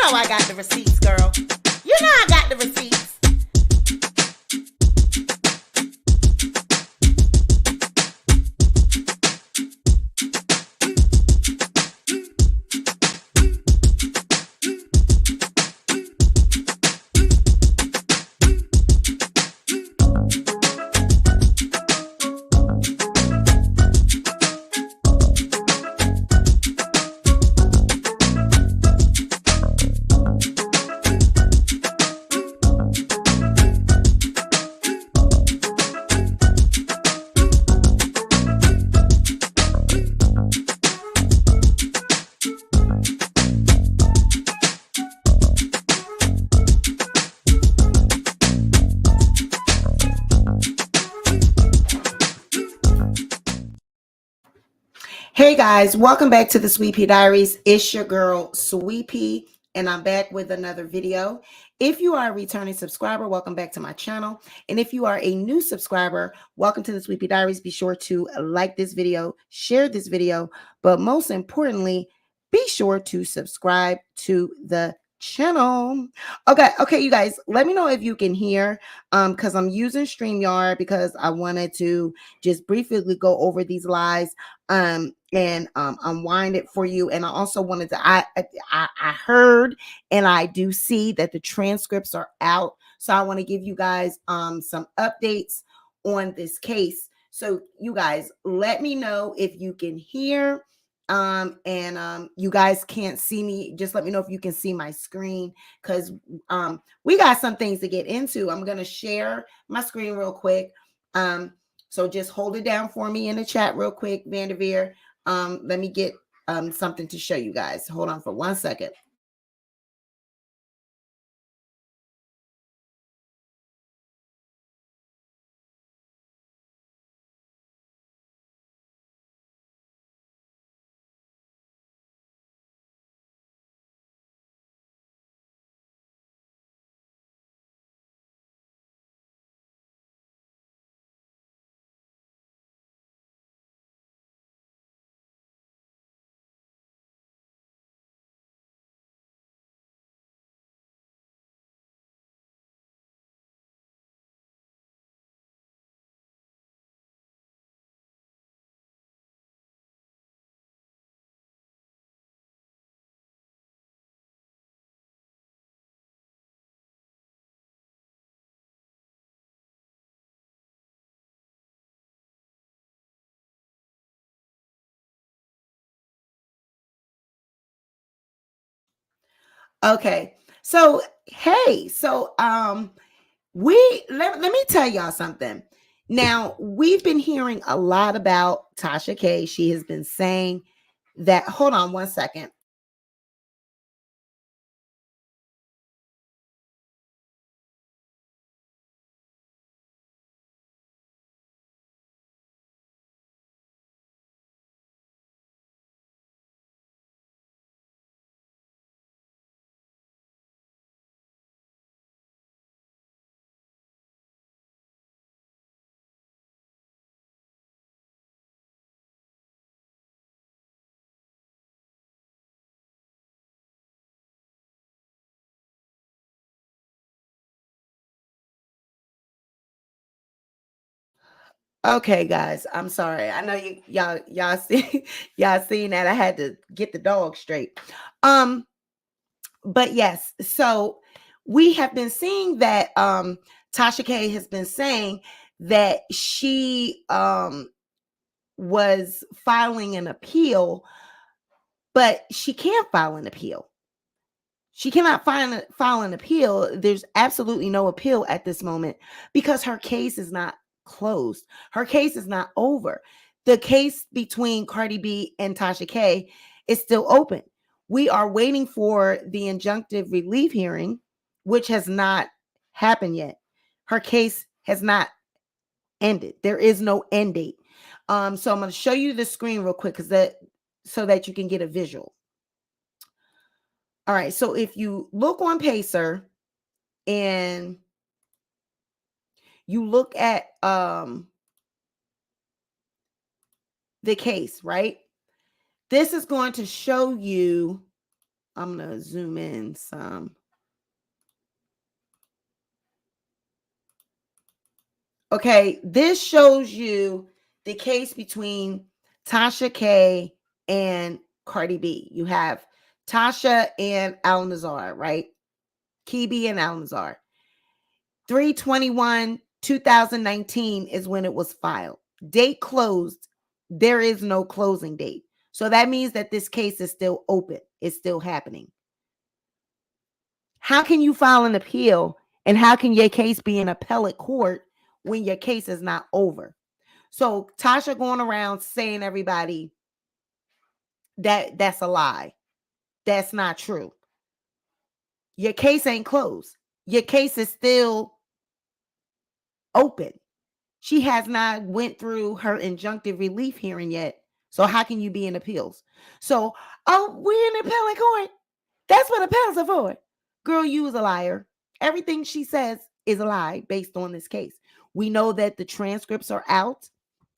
know I got the receipts, girl. You know I got the receipts. Hey guys, welcome back to the Sweet Pea Diaries. It's your girl, Sweet Pea, and I'm back with another video. If you are a returning subscriber, welcome back to my channel. And if you are a new subscriber, welcome to the Sweet Pea Diaries. Be sure to like this video, share this video, but most importantly, be sure to subscribe to the channel. Okay, you guys, let me know if you can hear, because I'm using StreamYard because I wanted to just briefly go over these lies and unwind it for you. And I also wanted to I heard and I do see that the transcripts are out, so I want to give you guys some updates on this case. So you guys, let me know if you can hear, and you guys can't see me. Just let me know if you can see my screen, because we got some things to get into. I'm gonna share my screen real quick. So just hold it down for me in the chat real quick, Vanderveer. Let me get something to show you guys. Hold on for 1 second. Okay. So, hey, so let me tell y'all something. Now, we've been hearing a lot about Tasha K. She has been saying that, hold on 1 second. Okay, guys, I'm sorry. I know y'all see y'all seen that. I had to get the dog straight. But yes, so we have been seeing that Tasha K has been saying that she was filing an appeal, but she can't file an appeal. She cannot file an appeal. There's absolutely no appeal at this moment because her case is not closed. Her case is not over. The case between Cardi B and Tasha K is still open. We are waiting for the injunctive relief hearing, which has not happened yet. Her case has not ended. There is no end date. So I'm going to show you the screen real quick so that you can get a visual. All right, so if you look on Pacer and you look at the case, right? This is going to show you I'm going to zoom in some. Okay, this shows you the case between Tasha K and Cardi B. You have Tasha and Al Nazar, right? Kibi and Al Nazar. 3/21/2019 is when it was filed. Date closed. There is no closing date. So that means that this case is still open. It's still happening. How can you file an appeal and how can your case be in appellate court when your case is not over? So Tasha going around saying everybody that that's a lie. That's not true. Your case ain't closed. Your case is still open. She has not went through her injunctive relief hearing yet. So how can you be in appeals? So, oh, we're in appellate court. That's what appeals are for. Girl, you is a liar. Everything she says is a lie based on this case. We know that the transcripts are out.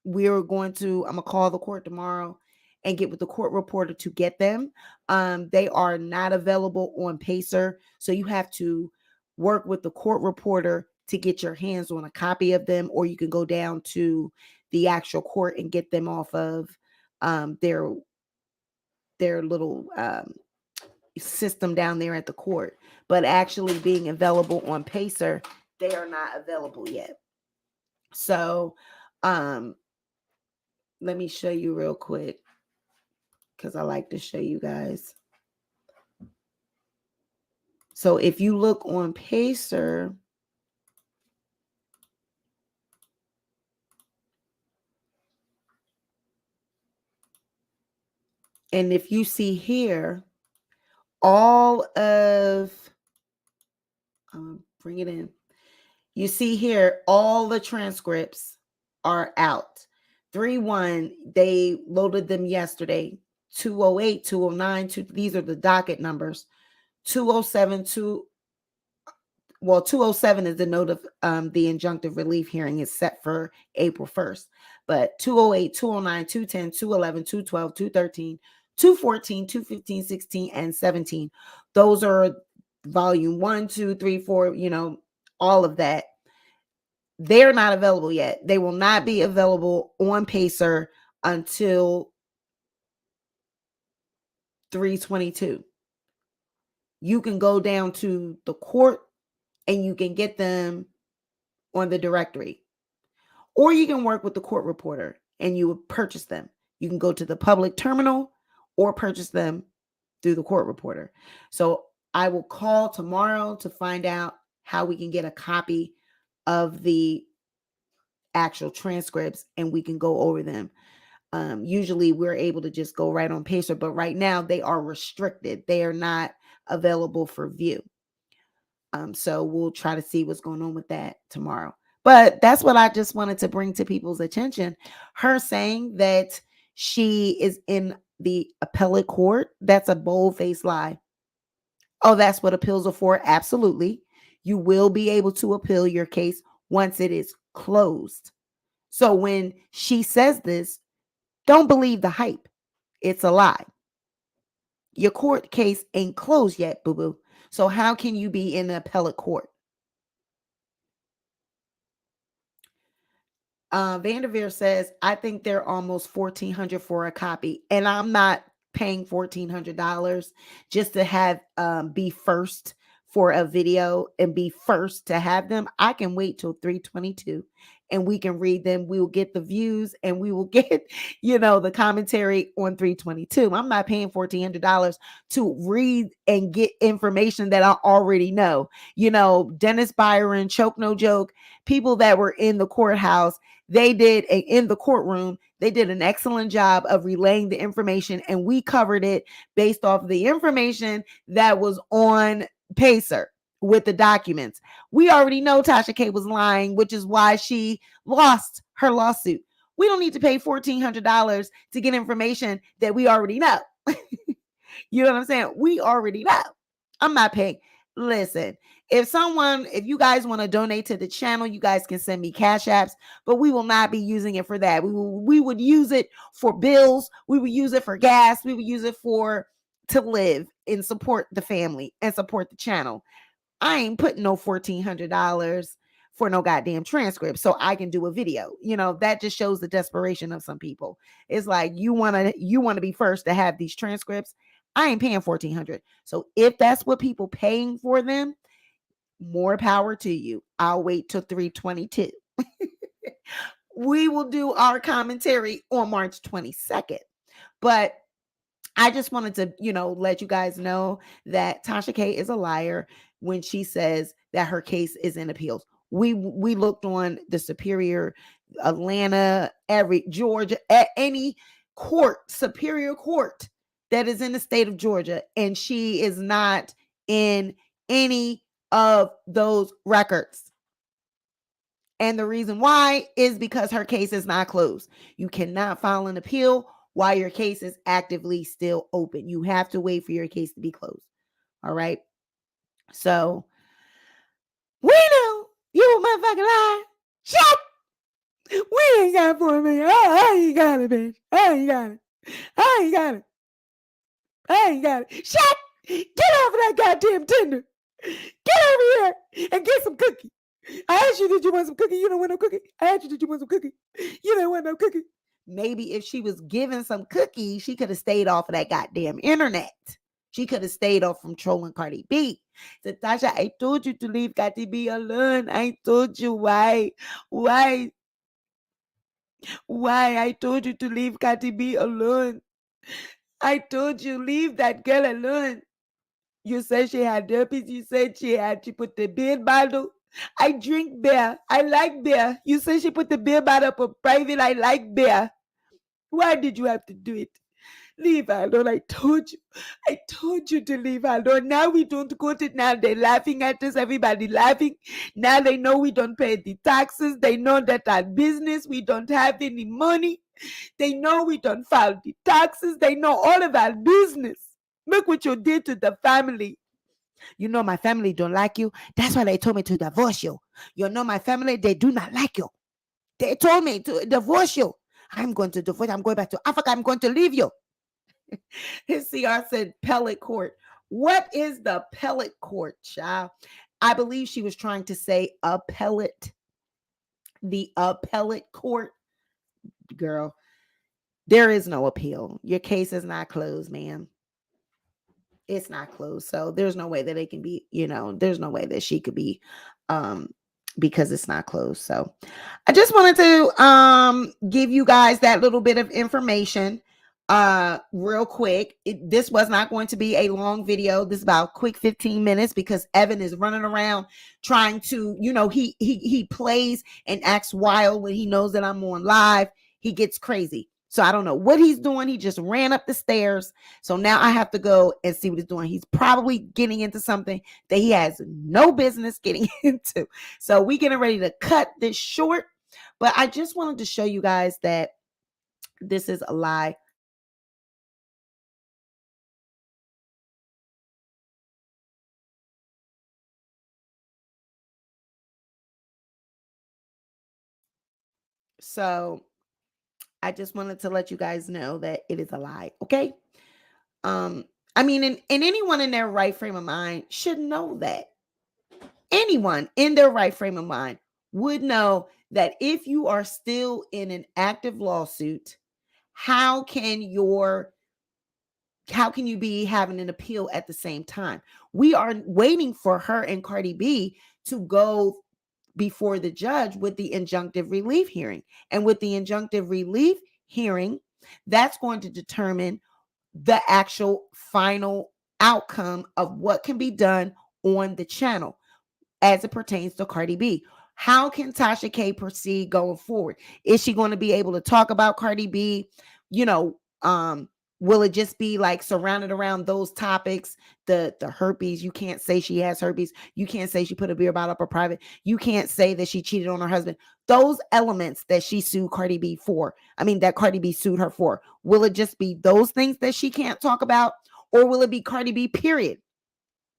I'm going to call the court tomorrow and get with the court reporter to get them. They are not available on Pacer. So you have to work with the court reporter to get your hands on a copy of them, or you can go down to the actual court and get them off of their little system down there at the court. But actually being available on Pacer, they are not available yet. So let me show you real quick because I like to show you guys. So if you look on Pacer, and if you see here, all of, bring it in. You see here, all the transcripts are out. 3-1, they loaded them yesterday. 208, 209, these are the docket numbers. 207, 207 is the note of the injunctive relief hearing is set for April 1st. But 208, 209, 210, 211, 212, 213, 214, 215, 16, and 17. Those are volume 1, 2, 3, 4, all of that. They're not available yet. They will not be available on Pacer until 3/22. You can go down to the court and you can get them on the directory. Or you can work with the court reporter and you would purchase them. You can go to the public terminal or purchase them through the court reporter. So I will call tomorrow to find out how we can get a copy of the actual transcripts and we can go over them. Usually we're able to just go right on Pacer, but right now they are restricted. They are not available for view. So we'll try to see what's going on with that tomorrow. But that's what I just wanted to bring to people's attention. Her saying that she is in the appellate court, that's a bold-faced lie. Oh, that's what appeals are for? Absolutely. You will be able to appeal your case once it is closed. So when she says this, don't believe the hype. It's a lie. Your court case ain't closed yet, boo-boo. So how can you be in the appellate court? Vanderveer says, I think they're almost $1,400 for a copy. And I'm not paying $1,400 just to have be first for a video and be first to have them. I can wait till 3/22 and we can read them. We will get the views and we will get, the commentary on 3/22. I'm not paying $1,400 to read and get information that I already know. Dennis Byron, Choke No Joke, people that were in the courthouse, they did in the courtroom, they did an excellent job of relaying the information, and we covered it based off of the information that was on Pacer with the documents. We already know Tasha K was lying, which is why she lost her lawsuit. We don't need to pay $1,400 to get information that we already know. You know what I'm saying? We already know. I'm not paying. Listen, if you guys want to donate to the channel, you guys can send me cash apps, but we will not be using it for that. We would use it for bills. We would use it for gas. We would use it to live and support the family and support the channel. I ain't putting no $1,400 for no goddamn transcript so I can do a video. That just shows the desperation of some people. It's like you want to be first to have these transcripts. I ain't paying $1,400. So if that's what people paying for them, more power to you. I'll wait till 3/22. We will do our commentary on March 22nd. But I just wanted to, let you guys know that Tasha K is a liar when she says that her case is in appeals. We looked on the Superior, Atlanta, Georgia, at any superior court that is in the state of Georgia, and she is not in any of those records. And the reason why is because her case is not closed. You cannot file an appeal while your case is actively still open. You have to wait for your case to be closed. All right. So we know you motherfucking lie. Shut. We ain't got $4 million. I ain't got it, bitch. I ain't got it. I ain't got it. I ain't got it. Shut. Get off of that goddamn Tinder. Get over here and get some cookie. I asked you, did you want some cookie? You don't want no cookie. I asked you, did you want some cookie? You don't want no cookie. Maybe if she was given some cookies, she could have stayed off of that goddamn internet. She could have stayed off from trolling Cardi B. So, Tasha, I told you to leave Cardi B alone. I told you why. I told you to leave Cardi B alone. I told you, leave that girl alone. You said she had herpes. You said she put the beer bottle. I drink beer. I like beer. You said she put the beer bottle up on private. I like beer. Why did you have to do it? Leave her alone. I told you. I told you to leave her alone. Now we don't quote it. Now they're laughing at us. Everybody laughing. Now they know we don't pay the taxes. They know that our business, we don't have any money. They know we don't file the taxes. They know all of our business. Look what you did to the family. You know my family don't like you. That's why they told me to divorce you. You know my family, they do not like you. They told me to divorce you. I'm going to divorce. I'm going back to Africa. I'm going to leave you. His CR said appellate court. What is the appellate court, child? I believe she was trying to say appellate. The appellate court. Girl, there is no appeal. Your case is not closed, ma'am. It's not closed. So there's no way that it can be, there's no way that she could be because it's not closed. So I just wanted to give you guys that little bit of information real quick. This was not going to be a long video. This is about quick 15 minutes because Evan is running around trying to, he plays and acts wild when he knows that I'm on live. He gets crazy. So I don't know what he's doing. He just ran up the stairs. So now I have to go and see what he's doing. He's probably getting into something that he has no business getting into. So we getting ready to cut this short. But I just wanted to show you guys that this is a lie. So I just wanted to let you guys know that it is a lie. Okay. I mean, and anyone in their right frame of mind should know that. Anyone in their right frame of mind would know that if you are still in an active lawsuit, how can you be having an appeal at the same time? We are waiting for her and Cardi B to go before the judge with the injunctive relief hearing. And with the injunctive relief hearing, that's going to determine the actual final outcome of what can be done on the channel as it pertains to Cardi B. How can Tasha K proceed going forward? Is she going to be able to talk about Cardi B? Will it just be like surrounded around those topics? The herpes, you can't say she has herpes. You can't say she put a beer bottle up her private. You can't say that she cheated on her husband. Those elements that she sued Cardi B for, that Cardi B sued her for, will it just be those things that she can't talk about? Or will it be Cardi B, period?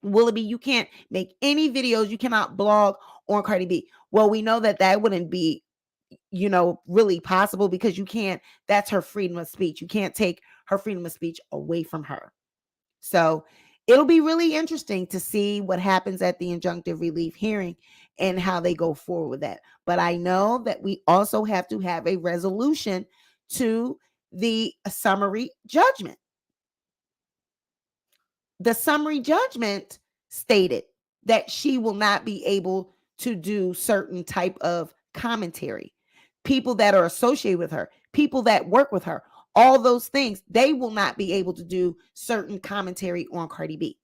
Will it be you can't make any videos, you cannot blog on Cardi B? Well, we know that wouldn't be, really possible because you can't, that's her freedom of speech. You can't take her freedom of speech away from her. So It'll be really interesting to see what happens at the injunctive relief hearing and how they go forward with that. But I know that we also have to have a resolution to the summary judgment. The summary judgment stated that she will not be able to do certain type of commentary. People that are associated with her, people that work with her, all those things, they will not be able to do certain commentary on Cardi B.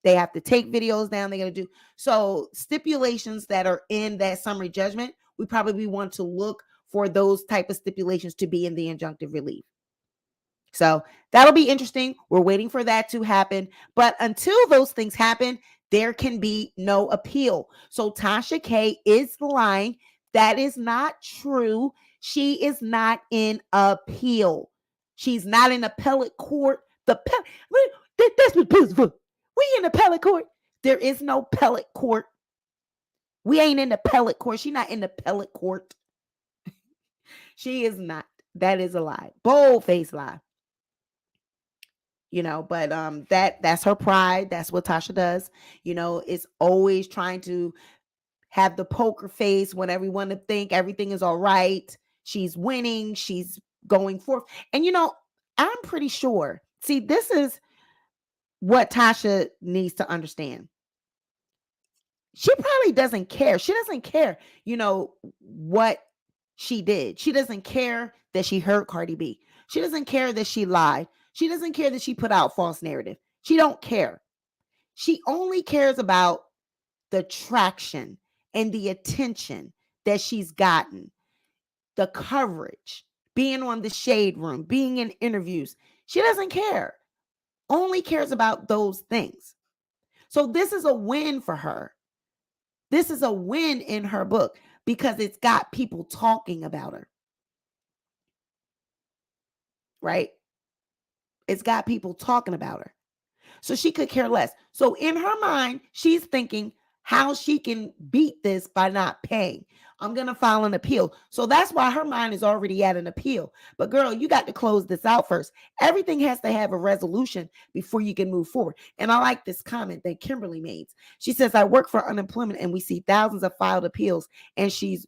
They have to take videos down. They're going to do so stipulations that are in that summary judgment. We probably want to look for those type of stipulations to be in the injunctive relief. So that'll be interesting. We're waiting for that to happen. But until those things happen, there can be no appeal. So Tasha K is lying. That is not true. She is not in appeal. She's not in appellate court. That's what we in appellate court. There is no appellate court. We ain't in appellate court. She's not in appellate court. She is not. That is a lie. Bold-faced lie. But that's her pride. That's what Tasha does. It's always trying to have the poker face when everyone to think everything is all right. She's winning. She's going forth. And I'm pretty sure. See, this is what Tasha needs to understand. She probably doesn't care. She doesn't care, what she did. She doesn't care that she hurt Cardi B. She doesn't care that she lied. She doesn't care that she put out false narrative. She don't care. She only cares about the traction and the attention that she's gotten, the coverage, being on the Shade Room, being in interviews. She doesn't care. Only cares about those things. So this is a win for her. This is a win in her book because it's got people talking about her. Right? It's got people talking about her. So she could care less. So in her mind, she's thinking how she can beat this by not paying. I'm going to file an appeal. So that's why her mind is already at an appeal. But girl, you got to close this out first. Everything has to have a resolution before you can move forward. And I like this comment that Kimberly made. She says, I work for unemployment and we see thousands of filed appeals. And she's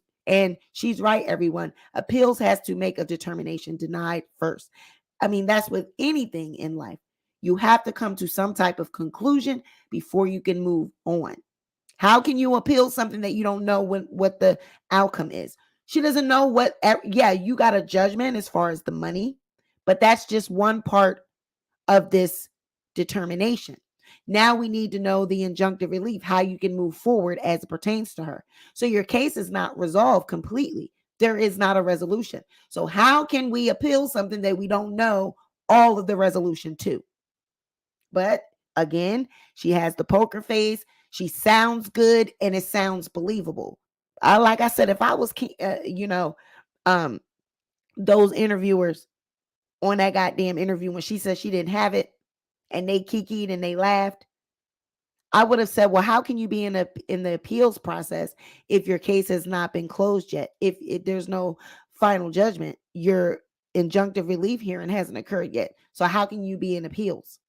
right, everyone. Appeals has to make a determination denied first. I mean, that's with anything in life. You have to come to some type of conclusion before you can move on. How can you appeal something that you don't know what the outcome is? She doesn't know what, you got a judgment as far as the money, but that's just one part of this determination. Now we need to know the injunctive relief, how you can move forward as it pertains to her. So your case is not resolved completely. There is not a resolution. So how can we appeal something that we don't know all of the resolution to? But again, she has the poker face. She sounds good and it sounds believable. Like I said, if I was, those interviewers on that goddamn interview when she said she didn't have it and they kikied and they laughed, I would have said, well, how can you be in the appeals process if your case has not been closed yet? If there's no final judgment, your injunctive relief hearing hasn't occurred yet. So how can you be in appeals?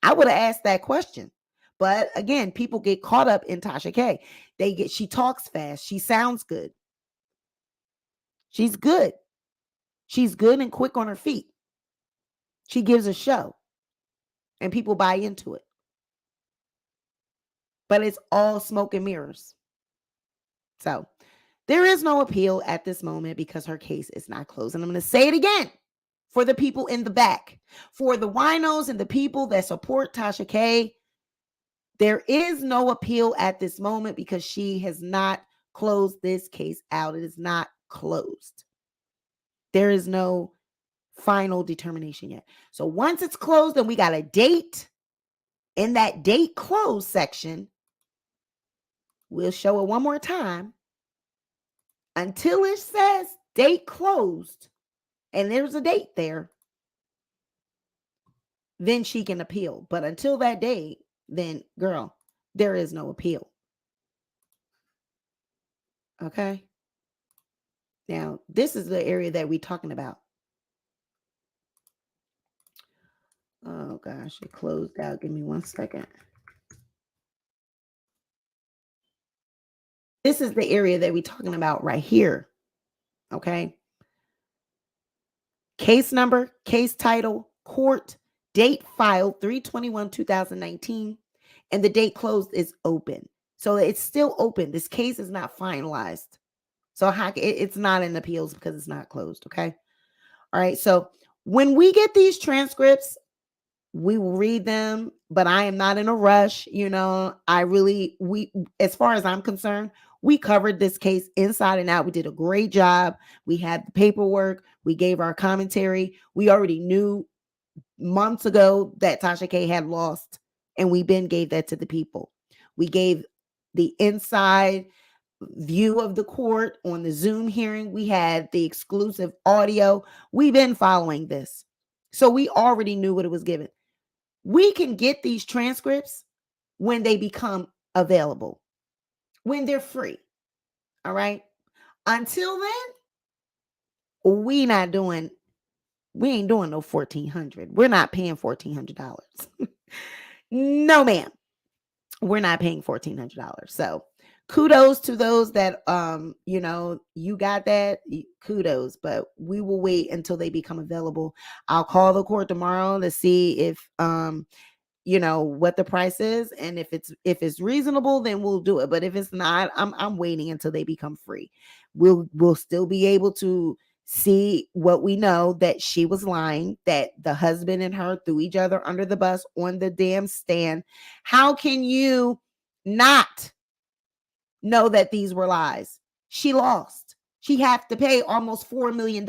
I would have asked that question. But again, people get caught up in Tasha K. She talks fast. She sounds good. She's good. She's good and quick on her feet. She gives a show and people buy into it. But it's all smoke and mirrors. So there is no appeal at this moment because her case is not closed. And I'm going to say it again for the people in the back, for the winos and the people that support Tasha K. There is no appeal at this moment because she has not closed this case out. It is not closed. There is no final determination yet. So once it's closed and we got a date, in that date closed section, we'll show it one more time until it says date closed and there's a date there. Then she can appeal. But until that date, then girl, there is no appeal. Okay. Now, this is the area that we're talking about. Oh gosh, it closed out. Give me 1 second. This is the area that we're talking about right here. Okay. Case number, case title, court, date filed 3/21/2019, and the date closed is open. So it's still open. This case is not finalized. So it's not in appeals because it's not closed. Okay. All right. So when we get these transcripts, we will read them, but I am not in a rush. As far as I'm concerned, we covered this case inside and out. We did a great job. We had the paperwork. We gave our commentary. We already knew months ago that Tasha K had lost, and we then gave that to the people. We gave the inside view of the court on the Zoom hearing. We had the exclusive audio. We've been following this. So we already knew what it was given. We can get these transcripts when they become available, when they're free. All right. Until then, we ain't doing no $1,400. We're not paying $1,400. No, ma'am. We're not paying $1,400. So kudos to those that you got that. Kudos, but we will wait until they become available. I'll call the court tomorrow to see if what the price is, and if it's reasonable, then we'll do it. But if it's not, I'm waiting until they become free. We'll still be able to see what we know, that she was lying, that the husband and her threw each other under the bus on the damn stand. How can you not know that these were lies? She lost. She have to pay almost $4 million.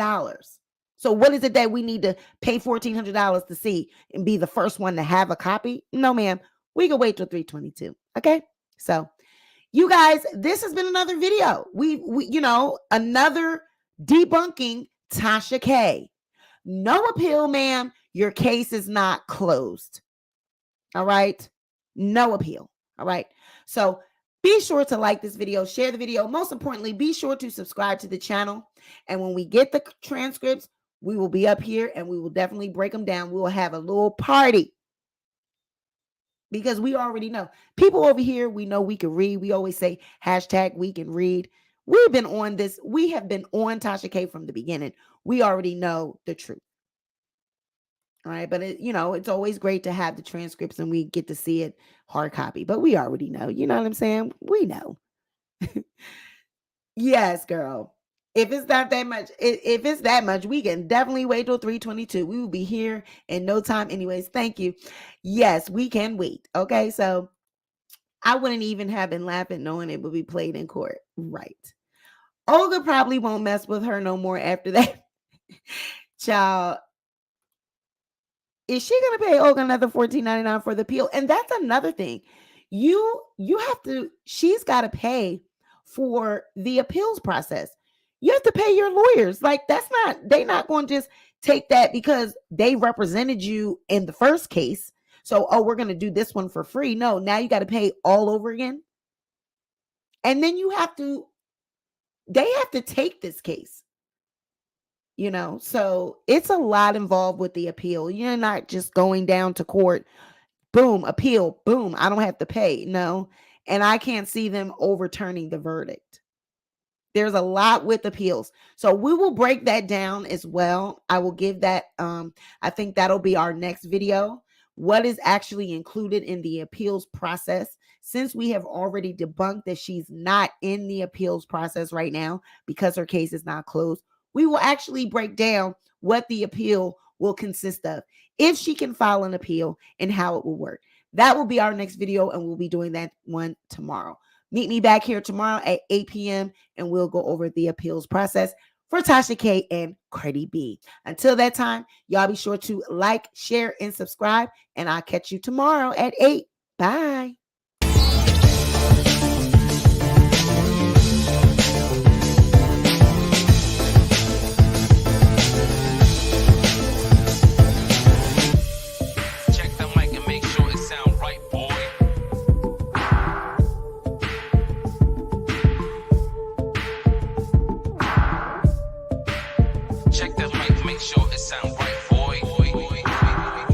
So what is it that we need to pay $1,400 to see and be the first one to have a copy? No, ma'am. We can wait till 3/22. Okay. So you guys, this has been another video. We another debunking Tasha K. No appeal, ma'am. Your case is not closed. All right. No appeal. All right. So be sure to like this video, share the video. Most importantly, be sure to subscribe to the channel. And when we get the transcripts, we will be up here and we will definitely break them down. We will have a little party because we already know. People over here, we know we can read. We always say hashtag we can read. We've been on this. We have been on Tasha K from the beginning. We already know the truth. All right. But it's always great to have the transcripts and we get to see it hard copy. But we already know. You know what I'm saying? We know. Yes, girl. If it's not that much, if it's that much, we can definitely wait till 3/22. We will be here in no time. Anyways, thank you. Yes, we can wait. Okay, so I wouldn't even have been laughing knowing it would be played in court. Right. Olga probably won't mess with her no more after that. Child, is she gonna pay Olga another $14.99 for the appeal? And that's another thing. You have to, she's got to pay for the appeals process. You have to pay your lawyers. Like they're not going to just take that because they represented you in the first case. So, we're going to do this one for free. No, now you got to pay all over again. And then they have to take this case. So it's a lot involved with the appeal. You're not just going down to court, boom, appeal, boom, I don't have to pay. No. And I can't see them overturning the verdict. There's a lot with appeals. So we will break that down as well. I will give that, I think that'll be our next video. What is actually included in the appeals process, since we have already debunked that she's not in the appeals process right now because her case is not closed. We will actually break down what the appeal will consist of, if she can file an appeal, and how it will work. That will be our next video, and we'll be doing that one tomorrow. Meet me back here tomorrow at 8 p.m. and we'll go over the appeals process for Tasha K and Cardi B. Until that time, y'all be sure to like, share, and subscribe, and I'll catch you tomorrow at 8. Bye.